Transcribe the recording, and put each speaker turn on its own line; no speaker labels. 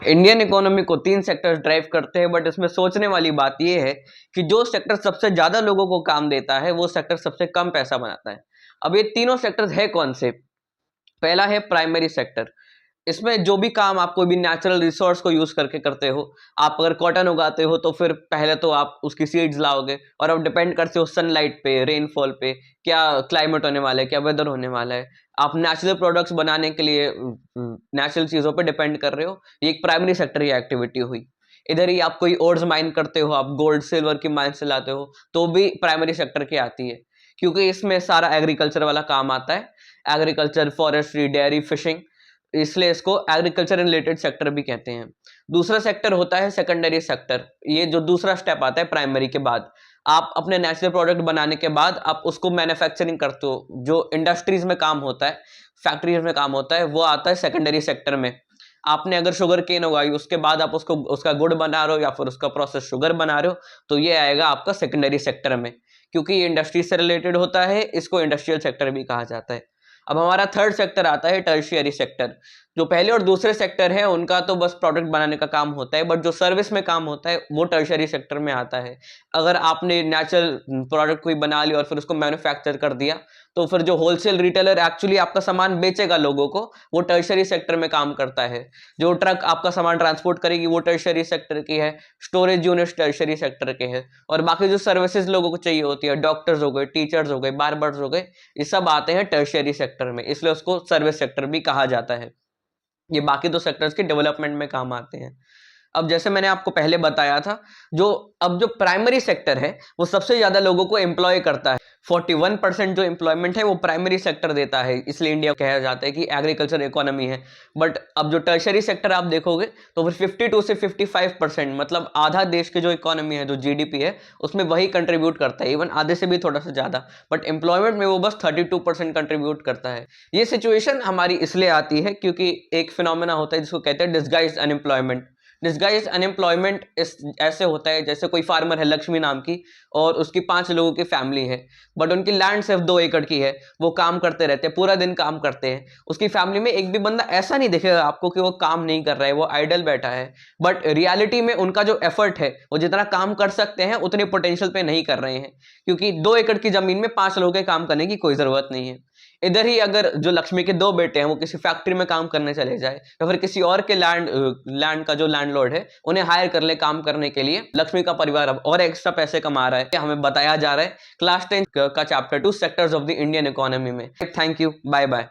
Indian economy को 3 sectors drive करते हैं, बट इसमें सोचने वाली बात यह है कि जो सेक्टर सबसे ज्यादा लोगों को काम देता है वो सेक्टर सबसे कम पैसा बनाता है। अब ये तीनों सेक्टर्स है कौन से? पहला है प्राइमरी सेक्टर। इसमें जो भी काम आप कोई भी नेचुरल रिसोर्स को यूज करके करते हो, आप अगर कॉटन उगाते हो तो फिर पहले तो आप उसकी सीड्स लाओगे और अब डिपेंड करते हो सनलाइट पे, रेनफॉल पे, क्या क्लाइमेट होने वाला है, क्या वेदर होने वाला है। आप नेचुरल प्रोडक्ट्स बनाने के लिए नेचुरल चीजों पे डिपेंड कर रहे हो। ये एक प्राइमरी सेक्टर की एक्टिविटी हुई। इधर ही आप कोई ओर्स माइन करते हो, आप गोल्ड सिल्वर की माइन से लाते हो, तो भी प्राइमरी सेक्टर की आती है, क्योंकि इसमें सारा एग्रीकल्चर वाला काम आता है। एग्रीकल्चर, फॉरेस्ट्री, डेयरी, फिशिंग, इसलिए इसको एग्रीकल्चर रिलेटेड सेक्टर भी कहते हैं। दूसरा सेक्टर होता है सेकेंडरी सेक्टर। ये जो दूसरा स्टेप आता है प्राइमरी के बाद, आप अपने नेचुरल प्रोडक्ट बनाने के बाद आप उसको मैन्युफैक्चरिंग करते हो, जो इंडस्ट्रीज में काम होता है, फैक्ट्रीज में काम होता है, वो आता है सेकेंडरी सेक्टर में। आपने अगर शुगर केन उगाई, उसके बाद आप उसको उसका गुड़ बना रहे हो या फिर उसका प्रोसेस शुगर बना रहे हो, तो ये आएगा आपका सेकेंडरी सेक्टर में, क्योंकि ये इंडस्ट्री से रिलेटेड होता है। इसको इंडस्ट्रियल सेक्टर भी कहा जाता है। अब हमारा थर्ड सेक्टर आता है टर्शियरी सेक्टर। जो पहले और दूसरे सेक्टर है उनका तो बस प्रोडक्ट बनाने का काम होता है, बट जो सर्विस में काम होता है वो टर्शियरी सेक्टर में आता है। अगर आपने नेचुरल प्रोडक्ट कोई बना लिया और फिर उसको मैन्युफैक्चर कर दिया, तो फिर जो होलसेल रिटेलर एक्चुअली आपका सामान बेचेगा लोगों को, वो टर्शियरी सेक्टर में काम करता है। जो ट्रक आपका सामान ट्रांसपोर्ट करेगी वो टर्शियरी सेक्टर की है। स्टोरेज यूनिट टर्शियरी सेक्टर के है। और बाकी जो सर्विसेज लोगों को चाहिए होती है, डॉक्टर्स हो गए, टीचर्स हो गए, बार्बर्स हो गए, ये सब आते हैं टर्शियरी सेक्टर में, इसलिए उसको सर्विस सेक्टर भी कहा जाता है। ये बाकी दो सेक्टर्स के डेवलपमेंट में काम आते हैं। अब जैसे मैंने आपको पहले बताया था, जो प्राइमरी सेक्टर है वो सबसे ज्यादा लोगों को एम्प्लॉय करता है। 41% जो एम्प्लॉयमेंट है वो प्राइमरी सेक्टर देता है, इसलिए इंडिया कहा जाता है कि एग्रीकल्चर इकोनॉमी है। बट अब जो टर्शरी सेक्टर आप देखोगे तो फिर 52 से 55%, मतलब आधा देश की जो इकोनॉमी है, जो जीडीपी है, उसमें वही कंट्रीब्यूट करता है, इवन आधे से भी थोड़ा सा ज्यादा। बट एम्प्लॉयमेंट में वो बस 32% कंट्रीब्यूट करता है। ये सिचुएशन हमारी इसलिए आती है क्योंकि एक फिनोमेना होता है जिसको कहते हैं डिस्गाइज्ड अनएम्प्लॉयमेंट। डिस्गाइज अनएम्प्लॉयमेंट ऐसे होता है जैसे कोई फार्मर है लक्ष्मी नाम की, और उसकी 5 लोगों की फैमिली है, बट उनकी लैंड सिर्फ 2 एकड़ की है। वो काम करते रहते हैं, पूरा दिन काम करते हैं। उसकी फैमिली में एक भी बंदा ऐसा नहीं दिखेगा आपको कि वो काम नहीं कर रहा है, वो आइडल बैठा है। बट रियलिटी में उनका जो एफर्ट है, वो जितना काम कर सकते हैं उतने पोटेंशियल पे नहीं कर रहे हैं, क्योंकि 2 एकड़ की जमीन में 5 लोगों के काम करने की कोई जरूरत नहीं है। इधर ही अगर जो लक्ष्मी के 2 बेटे हैं वो किसी फैक्ट्री में काम करने चले जाए, या फिर किसी और के लैंड का जो लैंडलॉर्ड है उन्हें हायर कर ले काम करने के लिए, लक्ष्मी का परिवार अब और एक्स्ट्रा पैसे कमा रहा है। हमें बताया जा रहा है क्लास 10 का chapter 2 sectors of the Indian economy में। Thank you, bye bye.